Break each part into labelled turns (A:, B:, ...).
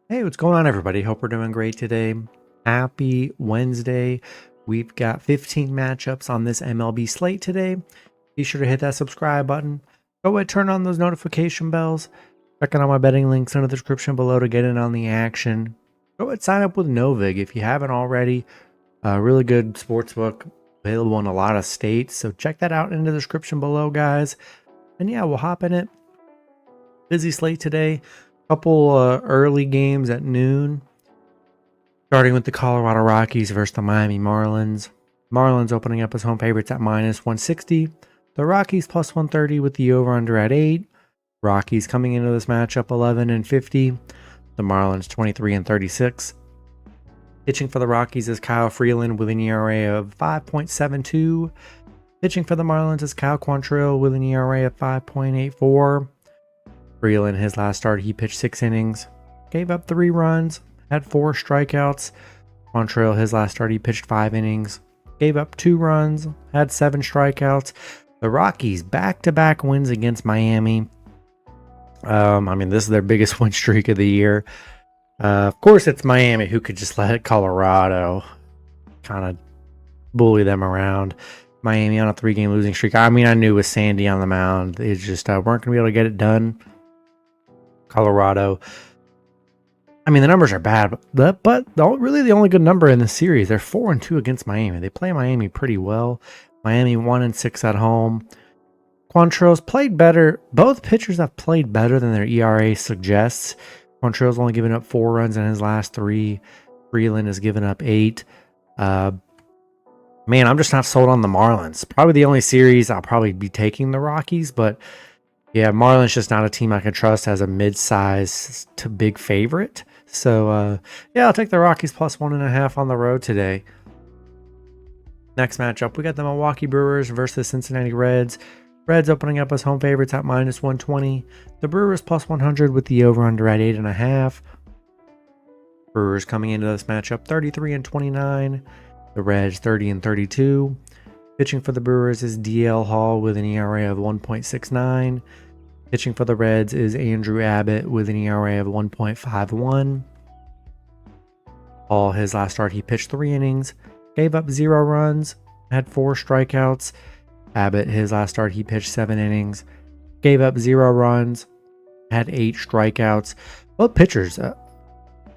A: Hey, what's going on, everybody? Hope we're doing great today. Happy Wednesday. We've got 15 matchups on this MLB slate today. Be sure to hit that subscribe button. Go ahead, turn on those notification bells. Check out my betting links in the description below to get in on the action. Go ahead, sign up with Novig if you haven't already. A really good sportsbook available in a lot of states. So check that out in the description below, guys. And yeah, we'll hop in it. Busy slate today. Couple early games at noon, starting with the Colorado Rockies versus the Miami Marlins. Marlins opening up as home favorites at -160. The Rockies +130 with the over/under at 8. Rockies coming into this matchup 11-50. The Marlins 23-36. Pitching for the Rockies is Kyle Freeland with an ERA of 5.72. Pitching for the Marlins is Kyle Quantrill with an ERA of 5.84. Freeland, his last start, he pitched 6 innings, gave up 3 runs, had 4 strikeouts. Quantrill, his last start, he pitched 5 innings, gave up 2 runs, had 7 strikeouts. The Rockies back-to-back wins against Miami. This is their biggest win streak of the year. Of course, it's Miami who could just let Colorado kind of bully them around. Miami on a 3-game losing streak. I knew with Sandy on the mound, they just weren't going to be able to get it done. Colorado, the numbers are bad, but really the only good number in the series. They're 4-2 against Miami. They play Miami pretty well. Miami 1-6 at home. Quantrill's played better. Both pitchers have played better than their ERA suggests. Quantrill's only given up 4 runs in his last 3. Freeland has given up 8. I'm just not sold on the Marlins. Probably the only series I'll probably be taking the Rockies, but yeah, Marlins just not a team I can trust as a mid-size to big favorite. So, I'll take the Rockies +1.5 on the road today. Next matchup, we got the Milwaukee Brewers versus the Cincinnati Reds. Reds opening up as home favorites at -120. The Brewers +100 with the over/under at 8.5. Brewers coming into this matchup 33-29. The Reds 30-32. Pitching for the Brewers is DL Hall with an ERA of 1.69. Pitching for the Reds is Andrew Abbott with an ERA of 1.51. Hall, his last start, he pitched 3 innings, gave up 0 runs, had 4 strikeouts. Abbott, his last start, he pitched 7 innings, gave up 0 runs, had 8 strikeouts. Both pitchers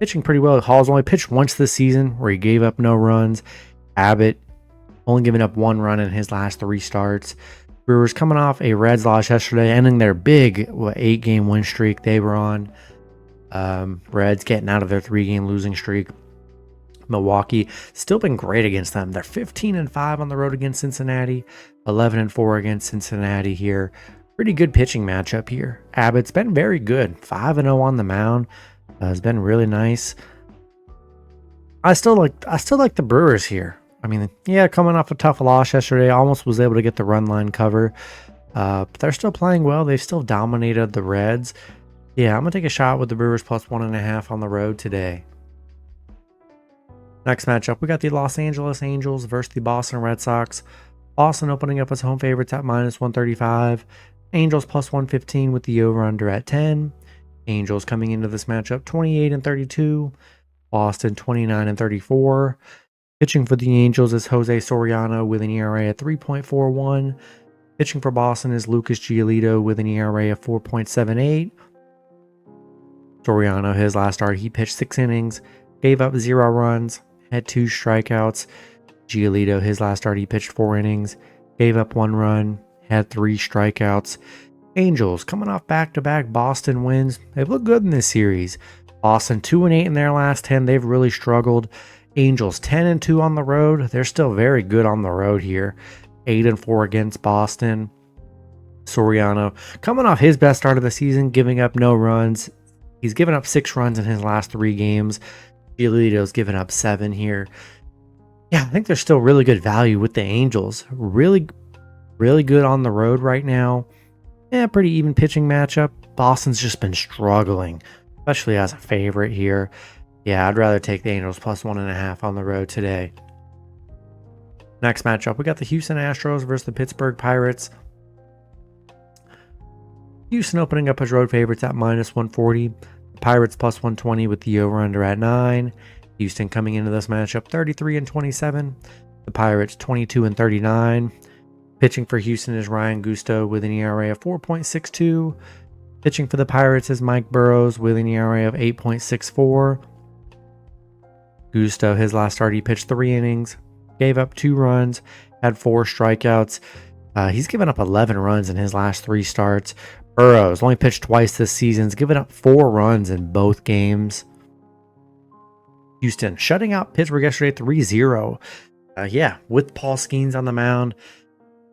A: pitching pretty well. Hall's only pitched once this season where he gave up no runs. Abbott only giving up 1 run in his last 3 starts. Brewers coming off a Reds loss yesterday, ending their big 8-game win streak they were on. Reds getting out of their 3-game losing streak. Milwaukee still been great against them. They're 15-5 on the road against Cincinnati, 11-4 against Cincinnati here. Pretty good pitching matchup here. Abbott's been very good, 5-0 on the mound. Has been really nice. I still like the Brewers here. Coming off a tough loss yesterday, almost was able to get the run line cover. But they're still playing well. They've still dominated the Reds. Yeah, I'm going to take a shot with the Brewers +1.5 on the road today. Next matchup, we got the Los Angeles Angels versus the Boston Red Sox. Boston opening up as home favorites at -135. Angels +115 with the over/under at 10. Angels coming into this matchup 28-32. Boston 29-34. Pitching for the Angels is Jose Soriano with an ERA at 3.41. Pitching for Boston is Lucas Giolito with an ERA of 4.78. Soriano, his last start, he pitched 6 innings, gave up 0 runs, had 2 strikeouts. Giolito, his last start, he pitched 4 innings, gave up 1 run, had 3 strikeouts. Angels coming off back-to-back Boston wins. They've looked good in this series. Boston 2-8 in their last 10. They've really struggled. Angels 10-2 on the road. They're still very good on the road here. 8-4 against Boston. Soriano coming off his best start of the season, giving up no runs. He's given up 6 runs in his last 3 games. Giolito's given up 7 here. Yeah, I think there's still really good value with the Angels. Really good on the road right now. Yeah, pretty even pitching matchup. Boston's just been struggling, especially as a favorite here. Yeah, I'd rather take the Angels +1.5 on the road today. Next matchup, we got the Houston Astros versus the Pittsburgh Pirates. Houston opening up as road favorites at -140. Pirates plus 120 with the over-under at 9. Houston coming into this matchup 33-27. The Pirates 22-39. Pitching for Houston is Ryan Gusto with an ERA of 4.62. Pitching for the Pirates is Mike Burrows with an ERA of 8.64. Gusto, his last start, he pitched 3 innings, gave up 2 runs, had 4 strikeouts. He's given up 11 runs in his last 3 starts. Burrows only pitched twice this season. He's given up 4 runs in both games. Houston shutting out Pittsburgh yesterday 3-0. With Paul Skeens on the mound.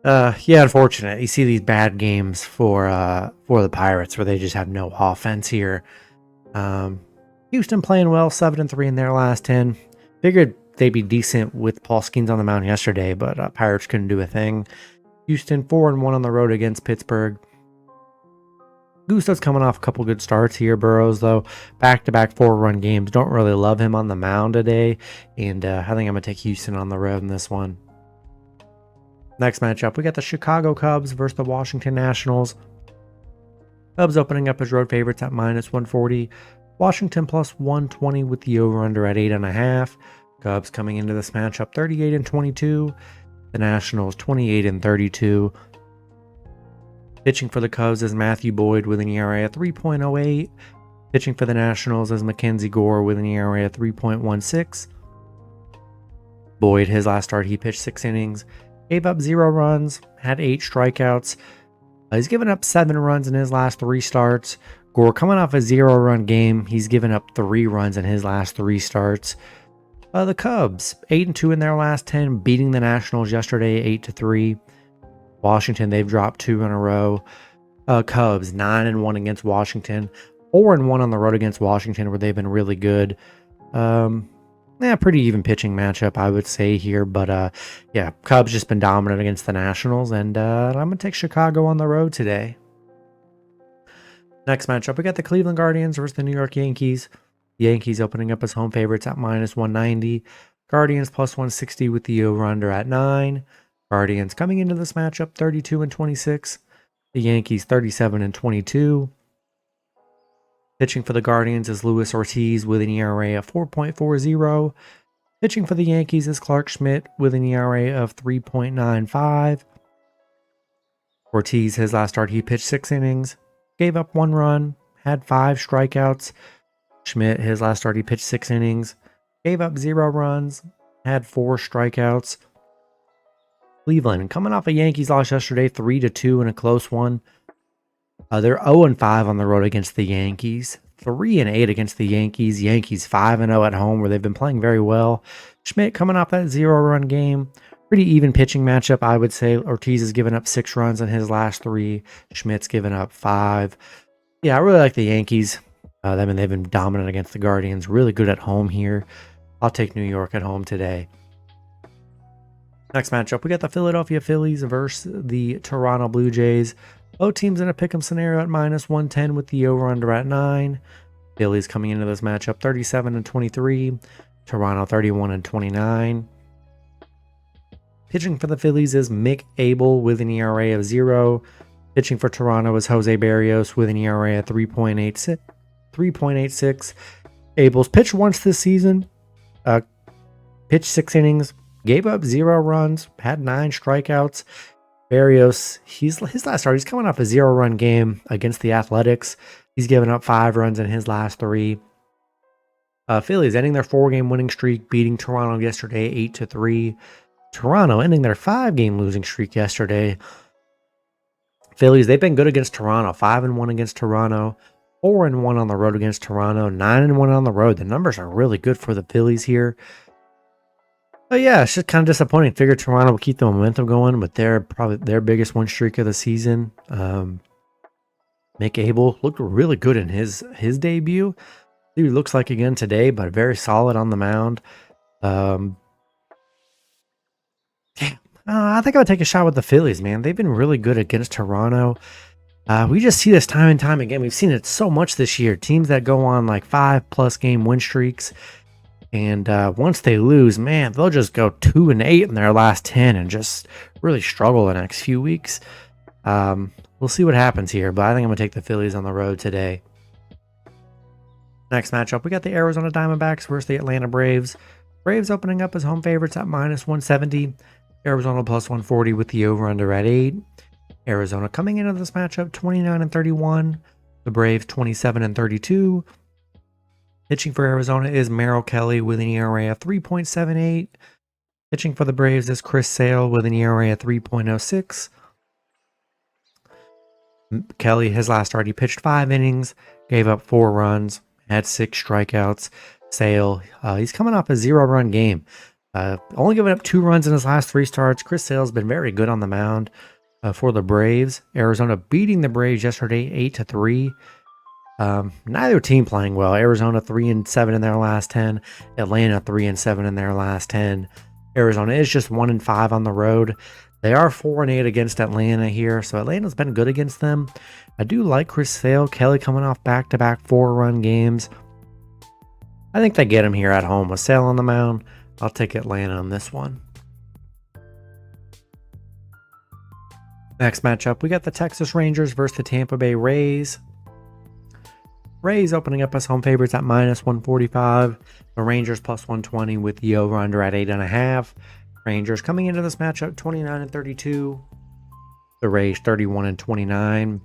A: Unfortunate. You see these bad games for the Pirates where they just have no offense here. Houston playing well, 7-3 in their last 10. Figured they'd be decent with Paul Skeens on the mound yesterday, but Pirates couldn't do a thing. Houston 4-1 on the road against Pittsburgh. Gusto's coming off a couple good starts here. Burrows, though, back-to-back 4-run games. Don't really love him on the mound today, and I think I'm going to take Houston on the road in this one. Next matchup, we got the Chicago Cubs versus the Washington Nationals. Cubs opening up as road favorites at -140. Washington plus 120 with the over-under at 8.5. Cubs coming into this matchup 38-22. The Nationals 28-32. Pitching for the Cubs is Matthew Boyd with an ERA of 3.08. Pitching for the Nationals is Mackenzie Gore with an ERA of 3.16. Boyd, his last start, he pitched 6 innings, gave up 0 runs, had 8 strikeouts. He's given up 7 runs in his last 3 starts. Gore coming off a 0-run game. He's given up 3 runs in his last 3 starts. The Cubs 8-2 in their last 10, beating the Nationals yesterday 8-3. Washington, they've dropped 2 in a row. Cubs 9-1 against Washington, 4-1 on the road against Washington, where they've been really good. Pretty even pitching matchup, I would say here. But Cubs just been dominant against the Nationals, and I'm gonna take Chicago on the road today. Next matchup, we got the Cleveland Guardians versus the New York Yankees. The Yankees opening up as home favorites at -190. Guardians plus 160 with the over-under at 9. Guardians coming into this matchup 32-26. The Yankees 37-22. Pitching for the Guardians is Luis Ortiz with an ERA of 4.40. Pitching for the Yankees is Clark Schmidt with an ERA of 3.95. Ortiz, his last start, he pitched 6 innings, gave up 1 run, had 5 strikeouts. Schmidt, his last start, he pitched 6 innings, gave up 0 runs, had 4 strikeouts. Cleveland, coming off a Yankees loss yesterday, 3-2 in a close one. They're 0-5 on the road against the Yankees, 3-8 against the Yankees. Yankees 5-0 at home, where they've been playing very well. Schmidt coming off that 0-run game. Pretty even pitching matchup, I would say. Ortiz has given up 6 runs in his last 3. Schmidt's given up 5. I really like the Yankees. They've been dominant against the Guardians. Really good at home here. I'll take New York at home today. Next matchup, we got the Philadelphia Phillies versus the Toronto Blue Jays. Both teams in a pick'em scenario at -110 with the over-under at 9. Phillies coming into this matchup 37-23. Toronto 31-29. Pitching for the Phillies is Mick Abel with an ERA of 0. Pitching for Toronto is Jose Barrios with an ERA of 3.86. Abel's pitched once this season. Pitched 6 innings. Gave up 0 runs, had 9 strikeouts. Barrios, his last start, he's coming off a 0-run game against the Athletics. He's given up 5 runs in his last 3. Phillies ending their 4-game winning streak, beating Toronto yesterday 8-3. Toronto ending their 5-game losing streak yesterday. Phillies, they've been good against Toronto, 5-1 against Toronto, 4-1 on the road against Toronto, 9-1 on the road. The numbers are really good for the Phillies here. But it's just kind of disappointing. Figured Toronto will keep the momentum going, but they're probably their biggest win streak of the season. Mick Abel looked really good in his debut. He looks like again today, but very solid on the mound. I think I'll take a shot with the Phillies, man. They've been really good against Toronto. We just see this time and time again. We've seen it so much this year. Teams that go on like 5+ game win streaks. And once they lose, man, they'll just go 2-8 in their last 10 and just really struggle the next few weeks. We'll see what happens here, but I think I'm going to take the Phillies on the road today. Next matchup, we got the Arizona Diamondbacks versus the Atlanta Braves. Braves opening up as home favorites at -170. Arizona +140 with the over-under at 8. Arizona coming into this matchup 29-31. The Braves 27-32. Pitching for Arizona is Merrill Kelly with an ERA of 3.78. Pitching for the Braves is Chris Sale with an ERA of 3.06. Kelly, his last start, he pitched 5 innings, gave up 4 runs, had 6 strikeouts. Sale, he's coming off a 0-run game. Only giving up 2 runs in his last 3 starts. Chris Sale's been very good on the mound for the Braves. Arizona beating the Braves yesterday 8-3. Neither team playing well. Arizona 3-7 in their last 10. Atlanta 3-7 in their last 10. Arizona is just 1-5 on the road. They are 4-8 against Atlanta here, so Atlanta's been good against them. I do like Chris Sale. Kelly coming off back-to-back 4-run games. I think they get him here at home with Sale on the mound. I'll take Atlanta on this one. Next matchup, we got the Texas Rangers versus the Tampa Bay Rays. Rays opening up as home favorites at -145. The Rangers +120 with the over-under at 8.5. Rangers coming into this matchup 29-32. The Rays 31-29.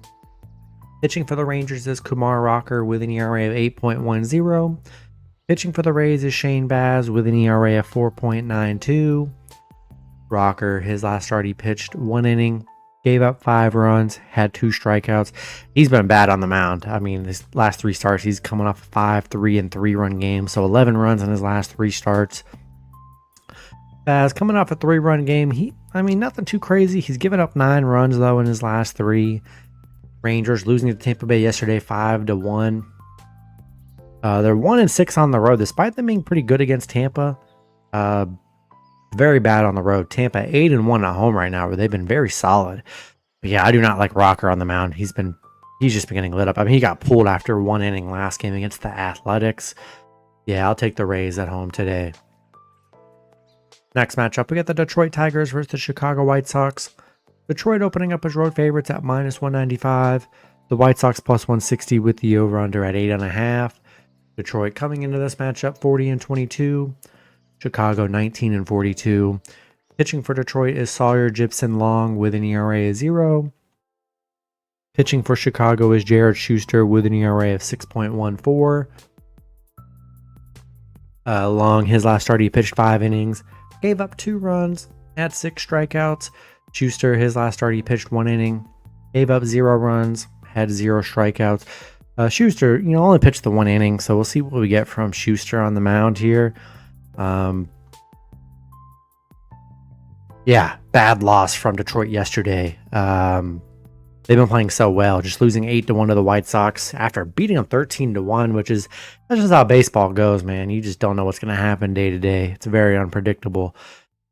A: Pitching for the Rangers is Kumar Rocker with an ERA of 8.10. Pitching for the Rays is Shane Baz with an ERA of 4.92. Rocker, his last start, he pitched 1 inning, gave up 5 runs, had 2 strikeouts. He's been bad on the mound. I mean, his last 3 starts, he's coming off a 5, 3, and 3-run game. So 11 runs in his last 3 starts. Baz coming off a 3-run game. Nothing too crazy. He's given up 9 runs, though, in his last 3. Rangers losing to Tampa Bay yesterday 5-1. They're 1-6 on the road, despite them being pretty good against Tampa. Very bad on the road. Tampa 8-1 at home right now, where they've been very solid. But yeah, I do not like Rocker on the mound. He's just been getting lit up. I mean, he got pulled after 1 inning last game against the Athletics. Yeah, I'll take the Rays at home today. Next matchup, we got the Detroit Tigers versus the Chicago White Sox. Detroit opening up as road favorites at -195. The White Sox +160 with the over-under at 8.5. Detroit coming into this matchup 40-22. Chicago 19-42. Pitching for Detroit is Sawyer Gibson Long with an ERA of 0. Pitching for Chicago is Jared Schuster with an ERA of 6.14. Long, his last start, he pitched 5 innings, gave up 2 runs, had 6 strikeouts. Schuster, his last start, he pitched 1 inning, gave up 0 runs, had 0 strikeouts. Schuster, only pitched the 1 inning, so we'll see what we get from Schuster on the mound here. Yeah, bad loss from Detroit yesterday. They've been playing so well, just losing 8-1 to the White Sox after beating them 13-1, that's just how baseball goes, man. You just don't know what's going to happen day to day. It's very unpredictable.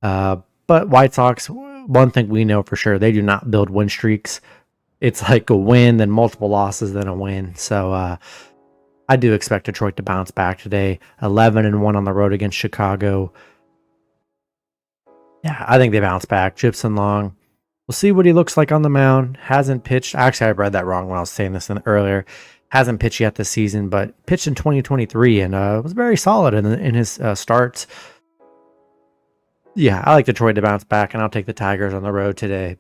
A: But White Sox, one thing we know for sure, they do not build win streaks. It's like a win, then multiple losses, then a win. So I do expect Detroit to bounce back today. 11-1 on the road against Chicago. Yeah, I think they bounce back. Gibson Long. We'll see what he looks like on the mound. Hasn't pitched. Actually, I read that wrong when I was saying this earlier. Hasn't pitched yet this season, but pitched in 2023 and was very solid in his starts. Yeah, I like Detroit to bounce back, and I'll take the Tigers on the road today.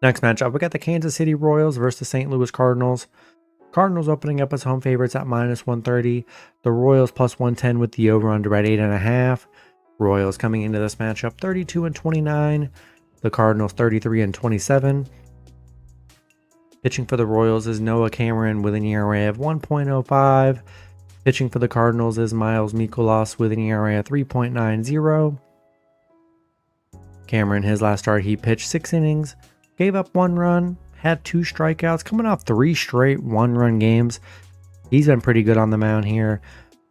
A: Next matchup, we got the Kansas City Royals versus the St. Louis Cardinals. Cardinals opening up as home favorites at -130. The Royals +110 with the over-under at 8.5. Royals coming into this matchup 32-29. The Cardinals 33-27. Pitching for the Royals is Noah Cameron with an ERA of 1.05. Pitching for the Cardinals is Miles Mikolas with an ERA of 3.90. Cameron, his last start, he pitched 6 innings, gave up 1 run, had 2 strikeouts, coming off 3 straight 1-run games. He's been pretty good on the mound here.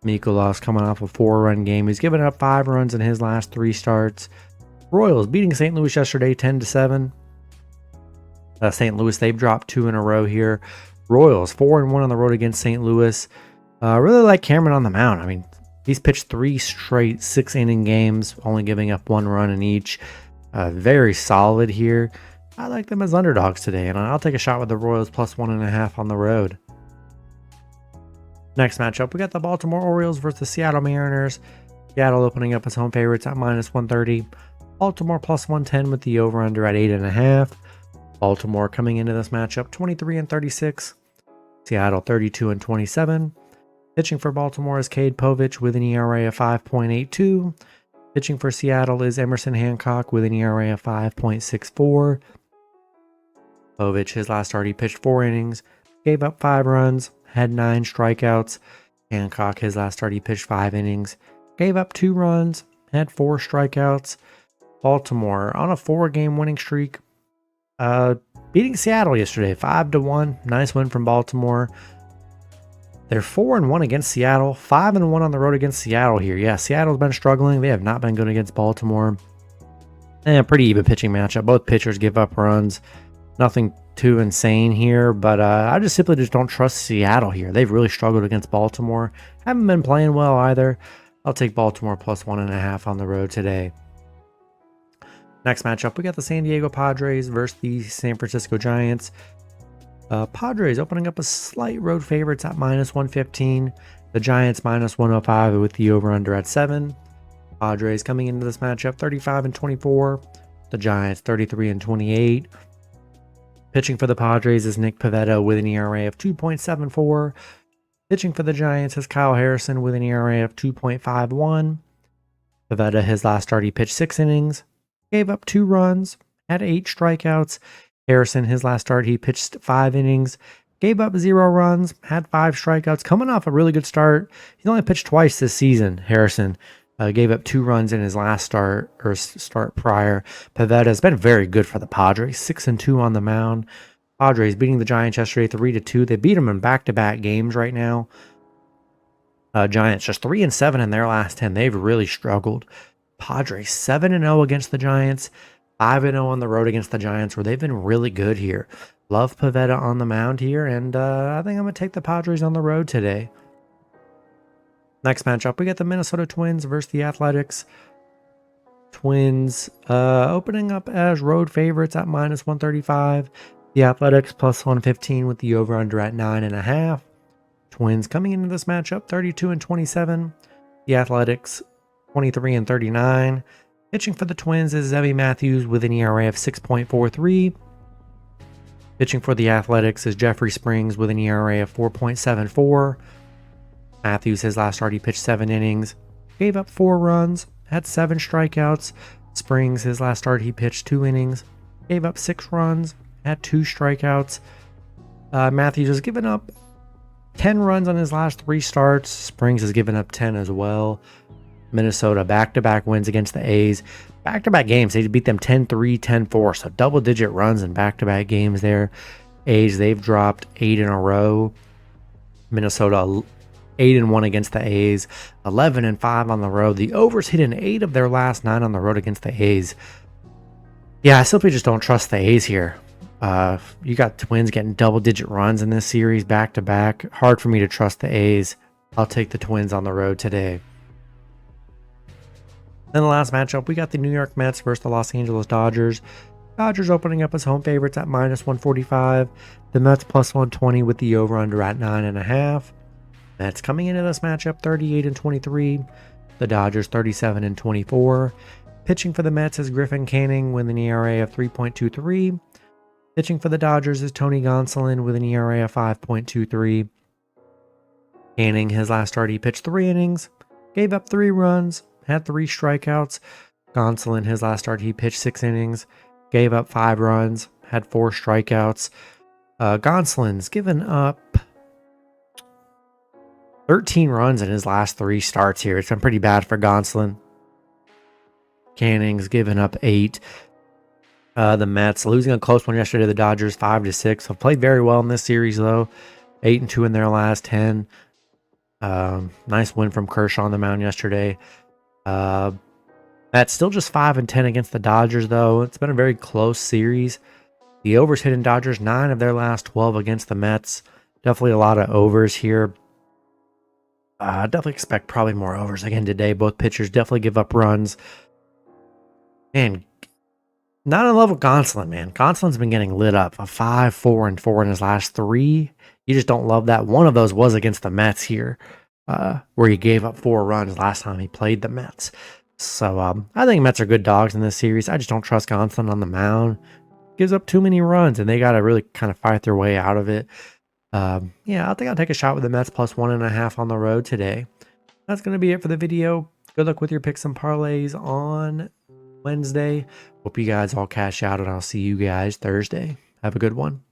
A: Mikolas coming off a 4-run game. He's given up 5 runs in his last 3 starts. Royals beating St. Louis yesterday 10-7. St. Louis, they've dropped 2 in a row here. Royals 4-1 on the road against St. Louis. Really like Cameron on the mound. I mean, he's pitched 3 straight 6-inning games, only giving up 1 run in each. Very solid here. I like them as underdogs today, and I'll take a shot with the Royals +1.5 on the road. Next matchup, we got the Baltimore Orioles versus the Seattle Mariners. Seattle opening up as home favorites at -130. Baltimore +110 with the over-under at 8.5. Baltimore coming into this matchup 23-36. Seattle 32-27. Pitching for Baltimore is Cade Povich with an ERA of 5.82. Pitching for Seattle is Emerson Hancock with an ERA of 5.64. Povich, his last start, he pitched 4 innings, gave up 5 runs, had 9 strikeouts. Hancock, his last start, he pitched 5 innings, gave up 2 runs, had 4 strikeouts. Baltimore on a 4-game winning streak, beating Seattle yesterday 5-1. Nice win from Baltimore. They're 4-1 against Seattle, 5-1 on the road against Seattle here. Yeah, Seattle's been struggling. They have not been good against Baltimore. And a pretty even pitching matchup. Both pitchers give up runs. Nothing too insane here, but I just simply don't trust Seattle here. They've really struggled against Baltimore. Haven't been playing well either. I'll take Baltimore +1.5 on the road today. Next matchup, we got the San Diego Padres versus the San Francisco Giants. Padres opening up as slight road favorites at -115. The Giants -105 with the over-under at 7. Padres coming into this matchup 35-24. The Giants 33-28. Pitching for the Padres is Nick Pivetta with an ERA of 2.74. Pitching for the Giants is Kyle Harrison with an ERA of 2.51. Pivetta, his last start, he pitched 6 innings, gave up 2 runs, had 8 strikeouts. Harrison, his last start, he pitched 5 innings, gave up 0 runs, had 5 strikeouts. Coming off a really good start. He's only pitched twice this season, Harrison. Gave up 2 runs in his last start prior. Pivetta has been very good for the Padres, 6-2 on the mound. Padres beating the Giants yesterday 3-2. They beat them in back-to-back games right now. Giants just 3-7 in their last 10. They've really struggled. Padres 7-0 against the Giants, 5-0 on the road against the Giants, where they've been really good here. Love Pivetta on the mound here, and I think I'm going to take the Padres on the road today. Next matchup, we got the Minnesota Twins versus the Athletics. Twins opening up as road favorites at -135. The Athletics +115 with the over-under at 9.5. Twins coming into this matchup 32-27. The Athletics 23-39. Pitching for the Twins is Zebby Matthews with an ERA of 6.43. Pitching for the Athletics is Jeffrey Springs with an ERA of 4.74. Matthews, his last start, he pitched 7 innings, gave up 4 runs, had 7 strikeouts. Springs, his last start, he pitched 2 innings, gave up 6 runs, had 2 strikeouts. Matthews has given up 10 runs on his last 3 starts. Springs has given up 10 as well. Minnesota back-to-back wins against the A's. Back-to-back games, they beat them 10-3, 10-4, so double-digit runs in back-to-back games there. A's, they've dropped 8 in a row. Minnesota 8-1 against the A's, 11-5 on the road. The overs hit in 8 of their last 9 on the road against the A's. Yeah, I simply just don't trust the A's here. You got Twins getting double-digit runs in this series back-to-back. Hard for me to trust the A's. I'll take the Twins on the road today. Then the last matchup, we got the New York Mets versus the Los Angeles Dodgers. Dodgers opening up as home favorites at -145. The Mets +120 with the over-under at 9.5. Mets coming into this matchup 38-23. The Dodgers 37-24. Pitching for the Mets is Griffin Canning with an ERA of 3.23. Pitching for the Dodgers is Tony Gonsolin with an ERA of 5.23. Canning, his last start, he pitched 3 innings, gave up 3 runs, had 3 strikeouts. Gonsolin, his last start, he pitched 6 innings, gave up 5 runs, had 4 strikeouts. Gonsolin's given up 13 runs in his last 3 starts here. It's been pretty bad for Gonsolin. Canning's given up 8. The Mets losing a close one yesterday to the Dodgers 5-6. Have played very well in this series though. 8-2 in their last 10. Nice win from Kershaw on the mound yesterday. Mets still just 5-10 against the Dodgers though. It's been a very close series. The overs hit in Dodgers 9 of their last 12 against the Mets. Definitely a lot of overs here. I definitely expect probably more overs again today. Both pitchers definitely give up runs. And not in love with Gonsolin, man. Gonsolin's been getting lit up. A 5-4-4 in his last 3 You just don't love that. One of those was against the Mets here, where he gave up 4 runs last time he played the Mets. So I think Mets are good dogs in this series. I just don't trust Gonsolin on the mound. Gives up too many runs, and they got to really kind of fight their way out of it. Yeah, I think I'll take a shot with the Mets plus 1.5 on the road today. That's going to be it for the video. Good luck with your picks and parlays on Wednesday. Hope you guys all cash out, and I'll see you guys Thursday. Have a good one.